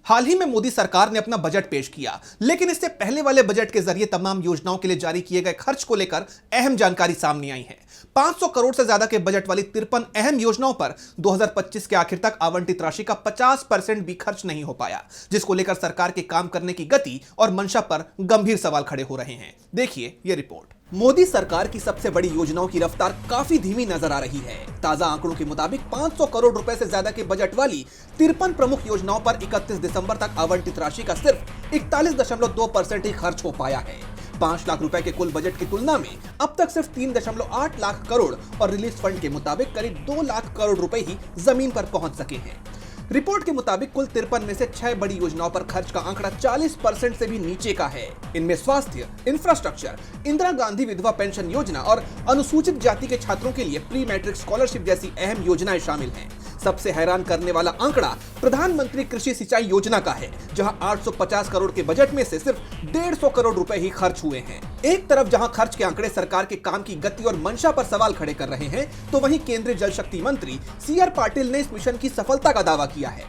हाल ही में मोदी सरकार ने अपना बजट पेश किया, लेकिन इससे पहले वाले बजट के जरिए तमाम योजनाओं के लिए जारी किए गए खर्च को लेकर अहम जानकारी सामने आई है। 500 करोड़ से ज्यादा के बजट वाली 53 अहम योजनाओं पर 2025 के आखिर तक आवंटित राशि का 50% भी खर्च नहीं हो पाया, जिसको लेकर सरकार के काम करने की गति और मंशा पर गंभीर सवाल खड़े हो रहे हैं। देखिए ये रिपोर्ट। मोदी सरकार की सबसे बड़ी योजनाओं की रफ्तार काफी धीमी नजर आ रही है। ताजा आंकड़ों के मुताबिक 500 करोड़ रुपए से ज्यादा के बजट वाली 53 प्रमुख योजनाओं पर 31 दिसंबर तक आवंटित राशि का सिर्फ 41.2% ही खर्च हो पाया है। 5 लाख रुपए के कुल बजट की तुलना में अब तक सिर्फ 3.8 लाख करोड़ और रिलीज फंड के मुताबिक करीब 2 लाख करोड़ रुपए ही जमीन पर पहुंच सके हैं। रिपोर्ट के मुताबिक कुल 53 में से 6 बड़ी योजनाओं पर खर्च का आंकड़ा 40% से भी नीचे का है। इनमें स्वास्थ्य, इंफ्रास्ट्रक्चर, इंदिरा गांधी विधवा पेंशन योजना और अनुसूचित जाति के छात्रों के लिए प्री मैट्रिक स्कॉलरशिप जैसी अहम योजनाएं शामिल हैं। सबसे हैरान करने वाला आंकड़ा प्रधानमंत्री कृषि सिंचाई योजना का है, जहां 850 करोड़ के बजट में से सिर्फ 150 करोड़ रुपए ही खर्च हुए हैं। एक तरफ जहां खर्च के आंकड़े सरकार के काम की गति और मंशा पर सवाल खड़े कर रहे हैं, तो वहीं केंद्रीय जल शक्ति मंत्री CR पाटिल ने इस मिशन की सफलता का दावा किया है।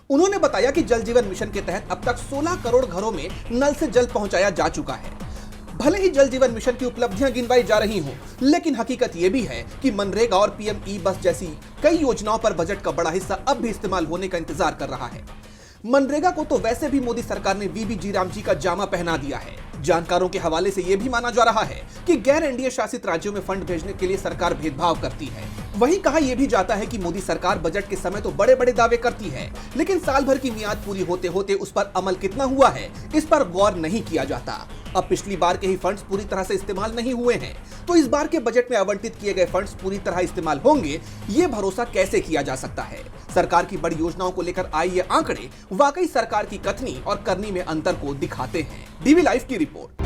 उन्होंने बताया कि जल जीवन मिशन के तहत अब तक 16 करोड़ घरों में नल से जल पहुंचाया जा चुका है। भले ही जल जीवन मिशन की उपलब्धियां गिनवाई जा रही हों, लेकिन हकीकत यह भी है कि मनरेगा और PM ई-बस जैसी कई योजनाओं पर बजट का बड़ा हिस्सा अब भी इस्तेमाल होने का इंतजार कर रहा है। मनरेगा को तो वैसे भी मोदी सरकार ने VV जी राम जी का जामा पहना दिया है। जानकारों के हवाले से यह भी माना जा रहा है कि गैर एनडीए शासित राज्यों में फंड भेजने के लिए सरकार भेदभाव करती है। वहीं कहा यह भी जाता है कि मोदी सरकार बजट के समय तो बड़े बड़े दावे करती है, लेकिन साल भर की मियाद पूरी होते होते उस पर अमल कितना हुआ है, इस पर गौर नहीं किया जाता। अब पिछली बार के ही फंड्स पूरी तरह से इस्तेमाल नहीं हुए हैं, तो इस बार के बजट में आवंटित किए गए फंड्स पूरी तरह इस्तेमाल होंगे, ये भरोसा कैसे किया जा सकता है। सरकार की बड़ी योजनाओं को लेकर आए ये आंकड़े वाकई सरकार की कथनी और करनी में अंतर को दिखाते हैं। DV लाइव की रिपोर्ट।